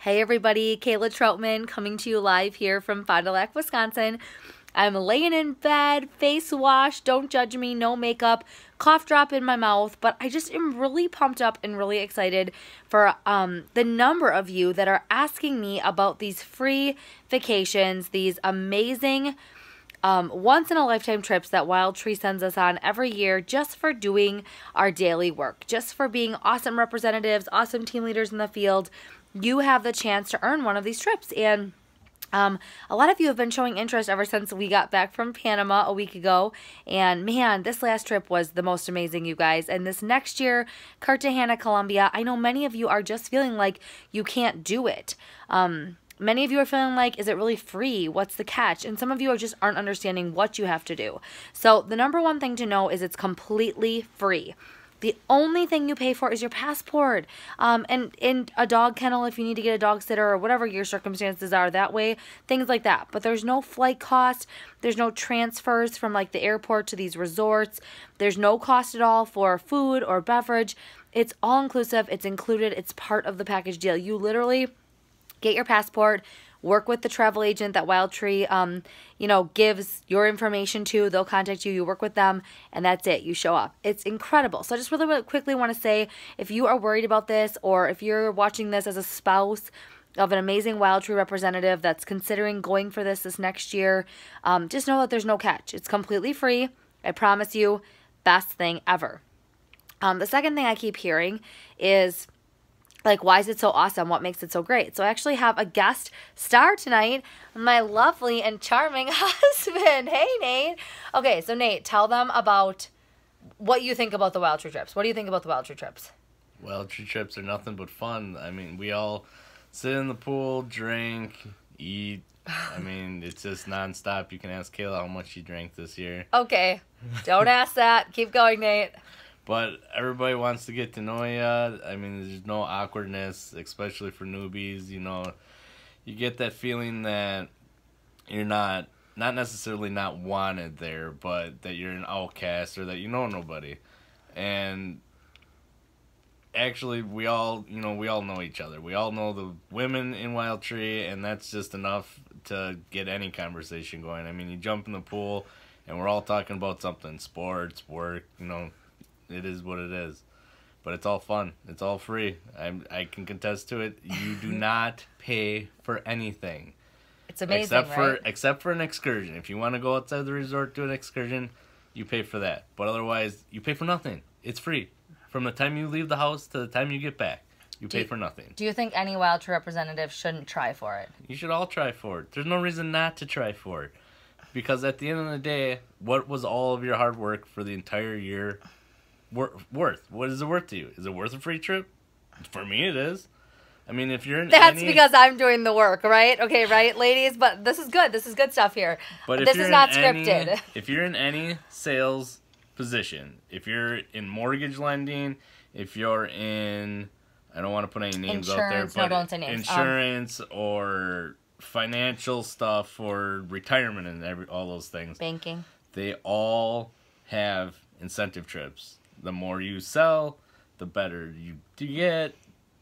Hey everybody, Kayla Troutman coming to you live here from Fond du Lac, Wisconsin. I'm laying in bed, face washed, don't judge me, no makeup, cough drop in my mouth, but I just am really pumped up and really excited for the number of you that are asking me about these free vacations, these amazing once-in-a-lifetime trips that Wildtree sends us on every year just for doing our daily work, just for being awesome representatives, awesome team leaders in the field. You have the chance to earn one of these trips. And a lot of you have been showing interest ever since we got back from Panama a week ago. And man, this last trip was the most amazing, you guys. And this next year, Cartagena, Colombia, I know many of you are just feeling like you can't do it. Many of you are feeling like, is it really free? What's the catch? And some of you just aren't understanding what you have to do. So the number one thing to know is it's completely free. The only thing you pay for is your passport, and a dog kennel if you need to get a dog sitter or whatever your circumstances are that way, things like that. But there's no flight cost. There's no transfers from like the airport to these resorts. There's no cost at all for food or beverage. It's all inclusive. It's included. It's part of the package deal. You literally get your passport, work with the travel agent that Wildtree, gives your information to. They'll contact you. You work with them, and that's it. You show up. It's incredible. So I just really quickly want to say, if you are worried about this, or if you're watching this as a spouse of an amazing Wildtree representative that's considering going for this next year, just know that there's no catch. It's completely free. I promise you, best thing ever. The second thing I keep hearing is, like, why is it so awesome? What makes it so great? So I actually have a guest star tonight, my lovely and charming husband. Hey, Nate. Okay, so Nate, tell them about what you think about the Wildtree trips. What do you think about the Wildtree trips? Wildtree trips are nothing but fun. I mean, we all sit in the pool, drink, eat. I mean, it's just nonstop. You can ask Kayla how much she drank this year. Okay, don't ask that. Keep going, Nate. But everybody wants to get to know you. I mean, there's no awkwardness, especially for newbies. You know, you get that feeling that you're not necessarily not wanted there, but that you're an outcast or that you know nobody. And actually, we all know each other. We all know the women in Wildtree, and that's just enough to get any conversation going. I mean, you jump in the pool, and we're all talking about something, sports, work, It is what it is. But it's all fun. It's all free. I can contest to it. You do not pay for anything. It's amazing, except for an excursion. If you want to go outside the resort to an excursion, you pay for that. But otherwise, you pay for nothing. It's free. From the time you leave the house to the time you get back, you pay for nothing. Do you think any Wildtree representative shouldn't try for it? You should all try for it. There's no reason not to try for it. Because at the end of the day, what was all of your hard work for the entire year worth? What is it worth to you? Is it worth a free trip? For me, it is. I mean, if you're in That's because I'm doing the work, right? Okay, right, ladies? But this is good. This is good stuff here. But this is not scripted. If you're in any sales position, if you're in mortgage lending, if you're in, I don't want to put any names out there, but don't say names. Insurance or financial stuff or retirement and all those things. Banking. They all have incentive trips. The more you sell, the better you get,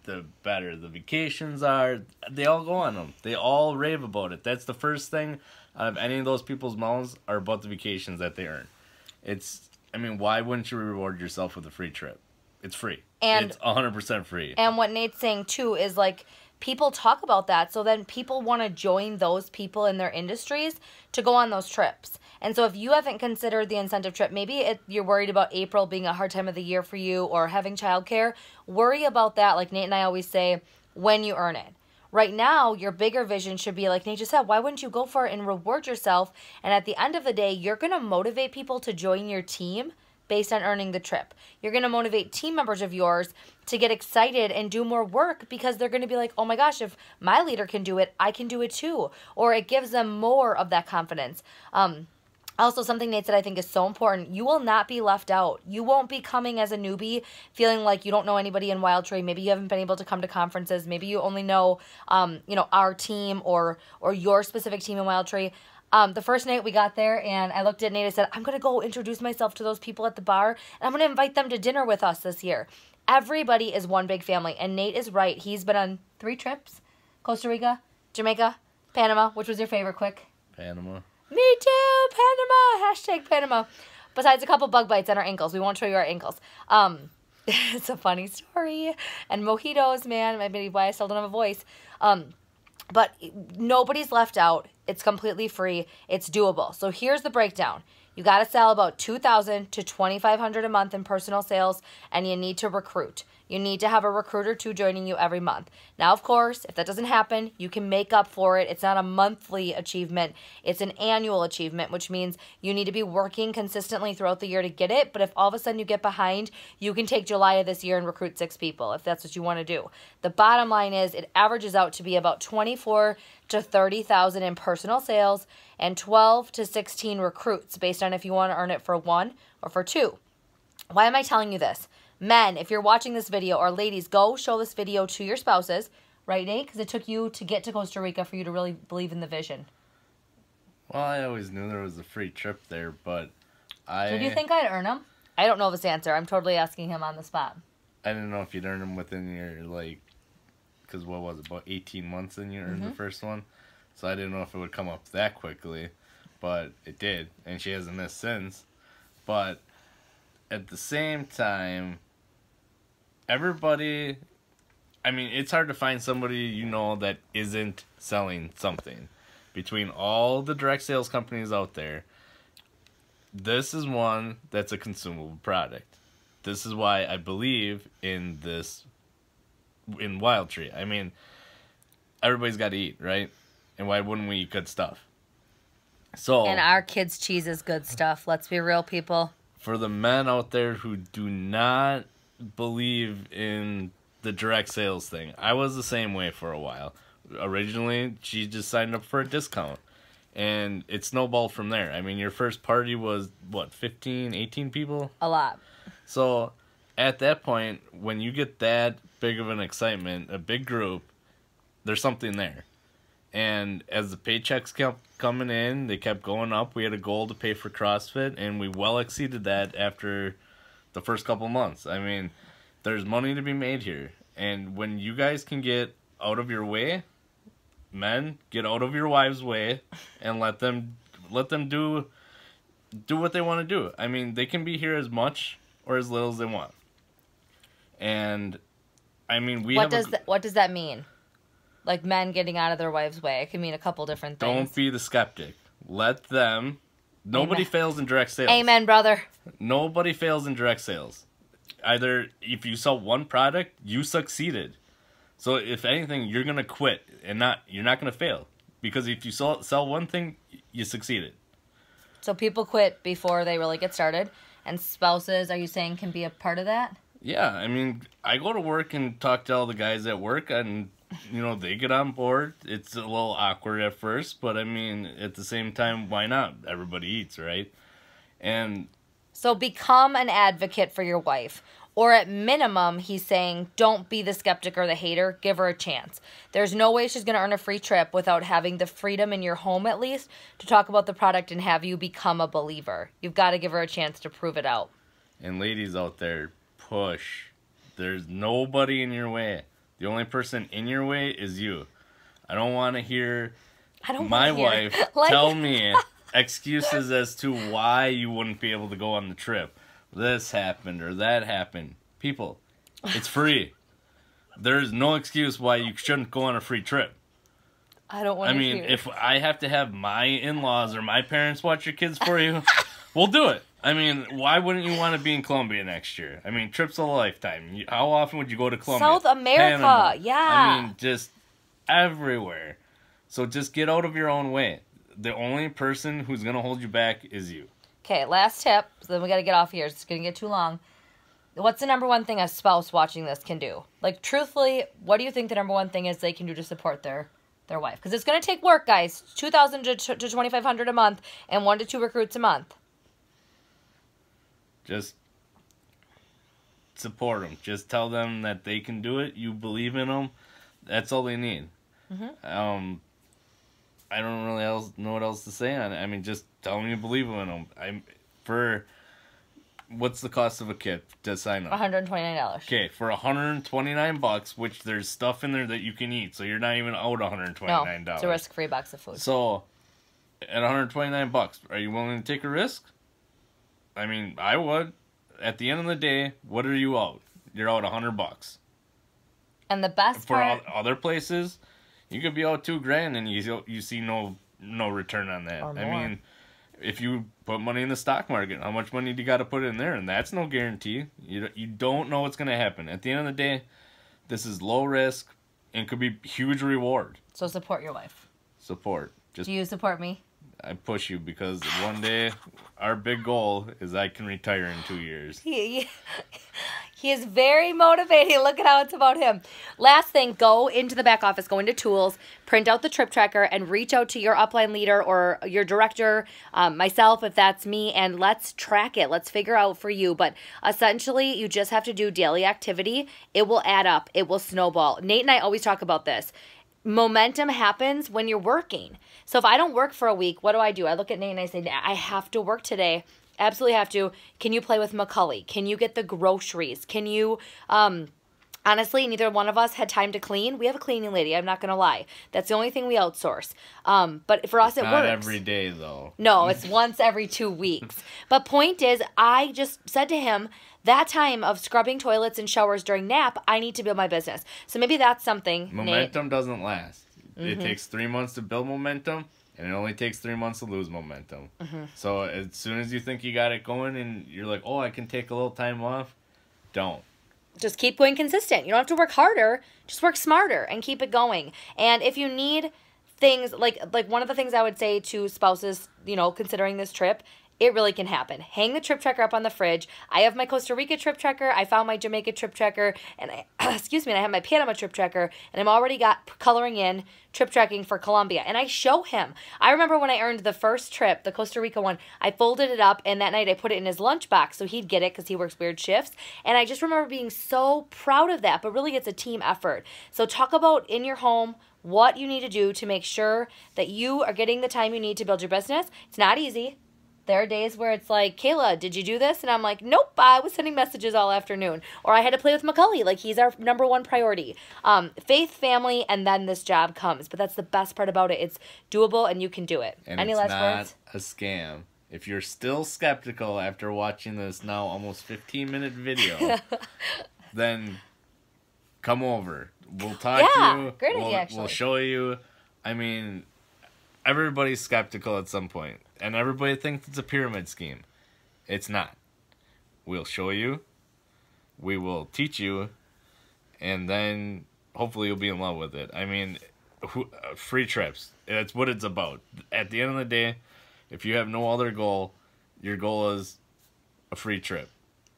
the better the vacations are. They all go on them. They all rave about it. That's the first thing out of any of those people's mouths are about the vacations that they earn. Why wouldn't you reward yourself with a free trip? It's free. And it's 100% free. And what Nate's saying, too, is like, people talk about that, so then people want to join those people in their industries to go on those trips. And so if you haven't considered the incentive trip, maybe you're worried about April being a hard time of the year for you or having childcare, worry about that, like Nate and I always say, when you earn it. Right now, your bigger vision should be, like Nate just said, why wouldn't you go for it and reward yourself? And at the end of the day, you're going to motivate people to join your team based on earning the trip. You're going to motivate team members of yours to get excited and do more work because they're going to be like, oh my gosh, if my leader can do it, I can do it too. Or it gives them more of that confidence. Also, something Nate said I think is so important, you will not be left out. You won't be coming as a newbie feeling like you don't know anybody in Wildtree. Maybe you haven't been able to come to conferences. Maybe you only know, our team or your specific team in Wildtree. The first night we got there, and I looked at Nate and I said, I'm going to go introduce myself to those people at the bar, and I'm going to invite them to dinner with us this year. Everybody is one big family, and Nate is right. He's been on 3 trips Costa Rica, Jamaica, Panama. Which was your favorite? Quick. Panama. Me too, Panama. Hashtag Panama. Besides a couple bug bites on our ankles. We won't show you our ankles. It's a funny story. And mojitos, man. Maybe why I still don't have a voice. But nobody's left out. It's completely free. It's doable. So here's the breakdown. You got to sell about $2,000 to $2,500 a month in personal sales, and you need to recruit. You need to have a recruiter too joining you every month. Now, of course, if that doesn't happen, you can make up for it. It's not a monthly achievement. It's an annual achievement, which means you need to be working consistently throughout the year to get it. But if all of a sudden you get behind, you can take July of this year and recruit 6 people if that's what you want to do. The bottom line is it averages out to be about $24,000 to $30,000 in personal sales and 12 to 16 recruits based on if you want to earn it for 1 or for 2. Why am I telling you this? Men, if you're watching this video, or ladies, go show this video to your spouses, right, Nate? Because it took you to get to Costa Rica for you to really believe in the vision. Well, I always knew there was a free trip there, but Did you think I'd earn them? I don't know this answer. I'm totally asking him on the spot. I didn't know if you'd earn them within your, like, because what was it, about 18 months and you earned the first one? So I didn't know if it would come up that quickly, but it did, and she hasn't missed since. But at the same time, everybody, I mean, it's hard to find somebody you know that isn't selling something. Between all the direct sales companies out there, this is one that's a consumable product. This is why I believe in this, in Wildtree. I mean, everybody's got to eat, right? And why wouldn't we eat good stuff? So, And our kids' cheese is good stuff. Let's be real, people. For the men out there who do not believe in the direct sales thing, I was the same way for a while. Originally, she just signed up for a discount, and it snowballed from there. I mean, your first party was, what, 15, 18 people? A lot. So, at that point, when you get that big of an excitement, a big group, there's something there. And as the paychecks kept coming in, they kept going up. We had a goal to pay for CrossFit, and we well exceeded that after the first couple months. I mean, there's money to be made here. And when you guys can get out of your way, men, get out of your wives' way, and let them do what they want to do. I mean, they can be here as much or as little as they want. And I mean, what does that mean? Like men getting out of their wives' way. It can mean a couple different things. Don't be the skeptic. Let them. Nobody fails in direct sales. Amen, brother. Nobody fails in direct sales. Either if you sell one product, you succeeded. So if anything, you're gonna quit and you're not gonna fail, because if you sell one thing, you succeeded. So people quit before they really get started, and spouses, are you saying, can be a part of that? Yeah, I mean, I go to work and talk to all the guys at work, and you know, they get on board. It's a little awkward at first, but I mean, at the same time, why not? Everybody eats, right? And so become an advocate for your wife. Or at minimum, he's saying, don't be the skeptic or the hater. Give her a chance. There's no way she's going to earn a free trip without having the freedom in your home, at least, to talk about the product and have you become a believer. You've got to give her a chance to prove it out. And ladies out there, push. There's nobody in your way. The only person in your way is you. I don't want to hear my wife tell me excuses as to why you wouldn't be able to go on the trip. This happened or that happened. People, it's free. There's no excuse why you shouldn't go on a free trip. I don't want to hear. If I have to have my in-laws or my parents watch your kids for you, we'll do it. I mean, why wouldn't you want to be in Colombia next year? I mean, trips of a lifetime. How often would you go to Colombia? South America, Panama? yeah. I mean, just everywhere. So just get out of your own way. The only person who's going to hold you back is you. Okay, last tip. So then we got to get off here. It's going to get too long. What's the number one thing a spouse watching this can do? Like, truthfully, what do you think the number one thing is they can do to support their wife? Because it's going to take work, guys. $2,000 to $2,500 a month and 1 to 2 recruits a month. Just support them. Just tell them that they can do it. You believe in them. That's all they need. Mm-hmm. I don't really know what else to say on it. I mean, just tell them you believe in them. what's the cost of a kit to sign up? $129. Okay, for $129, which there's stuff in there that you can eat, so you're not even out $129. No, it's a risk-free box of food. So, at $129, are you willing to take a risk? I mean, I would. At the end of the day, what are you out? You're out $100. And the best part... For other places, you could be out $2,000 and you see no return on that. Or more. I mean, if you put money in the stock market, how much money do you got to put in there? And that's no guarantee. You don't know what's going to happen. At the end of the day, this is low risk and could be huge reward. So support your wife. Support. Do you support me? I push you because one day our big goal is I can retire in 2 years. He is very motivating. Look at how it's about him. Last thing, go into the back office, go into tools, print out the trip tracker, and reach out to your upline leader or your director, myself if that's me, and let's track it. Let's figure out for you. But essentially, you just have to do daily activity. It will add up. It will snowball. Nate and I always talk about this. Momentum happens when you're working. So if I don't work for a week, what do? I look at Nate and I say, I have to work today. Absolutely have to. Can you play with McCully? Can you get the groceries? Can you, honestly, neither one of us had time to clean. We have a cleaning lady. I'm not going to lie. That's the only thing we outsource. But for us, it works. Not every day, though. No, it's once every 2 weeks. But point is, I just said to him, that time of scrubbing toilets and showers during nap, I need to build my business. So maybe that's something. Momentum Nate. Doesn't last. It takes 3 months to build momentum, and it only takes 3 months to lose momentum. So as soon as you think you got it going and you're like, oh, I can take a little time off, don't. Just keep going consistent. You don't have to work harder. Just work smarter and keep it going. And if you need things, like one of the things I would say to spouses, considering this trip, it really can happen. Hang the trip tracker up on the fridge. I have my Costa Rica trip tracker. I found my Jamaica trip tracker. And I have my Panama trip tracker. And I'm already got coloring in trip tracking for Colombia. And I show him. I remember when I earned the first trip, the Costa Rica one, I folded it up. And that night I put it in his lunchbox so he'd get it because he works weird shifts. And I just remember being so proud of that. But really it's a team effort. So talk about in your home what you need to do to make sure that you are getting the time you need to build your business. It's not easy. There are days where it's like, Kayla, did you do this? And I'm like, nope, I was sending messages all afternoon. Or I had to play with Macaulay. Like, he's our number one priority. Faith, family, and then this job comes. But that's the best part about it. It's doable, and you can do it. And Any it's last not words? a scam. If you're still skeptical after watching this now almost 15-minute video, then come over. We'll talk to you. Great idea, actually. We'll show you. I mean, everybody's skeptical at some point. And everybody thinks it's a pyramid scheme. It's not. We'll show you. We will teach you. And then hopefully you'll be in love with it. I mean, free trips. That's what it's about. At the end of the day, if you have no other goal, your goal is a free trip.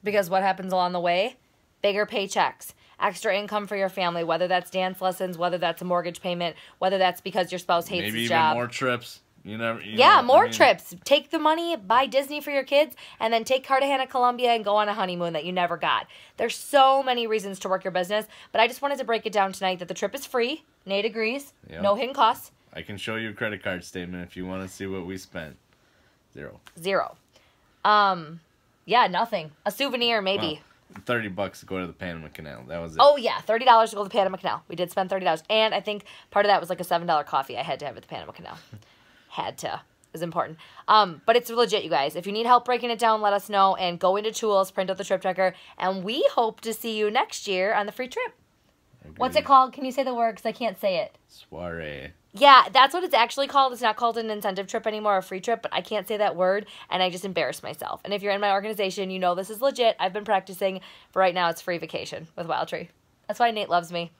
Because what happens along the way? Bigger paychecks. Extra income for your family, whether that's dance lessons, whether that's a mortgage payment, whether that's because your spouse hates his job. Maybe even more trips. More trips. Take the money, buy Disney for your kids, and then take Cartagena, Colombia, and go on a honeymoon that you never got. There's so many reasons to work your business, but I just wanted to break it down tonight that the trip is free. Nate agrees. Yep. No hidden costs. I can show you a credit card statement if you want to see what we spent. Zero. Yeah, nothing. A souvenir, maybe. Well, $30 to go to the Panama Canal. That was it. Oh, yeah. $30 to go to the Panama Canal. We did spend $30. And I think part of that was like a $7 coffee I had to have at the Panama Canal. Had to. It was important. But it's legit, you guys. If you need help breaking it down, let us know. And go into tools, print out the trip tracker. And we hope to see you next year on the free trip. Agreed. What's it called? Can you say the word? Because I can't say it. Soirée. Yeah, that's what it's actually called. It's not called an incentive trip anymore, a free trip. But I can't say that word. And I just embarrassed myself. And if you're in my organization, you know this is legit. I've been practicing. But right now, it's free vacation with Wildtree. That's why Nate loves me.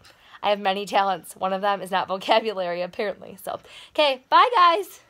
I have many talents. One of them is not vocabulary, apparently. So, okay, bye, guys.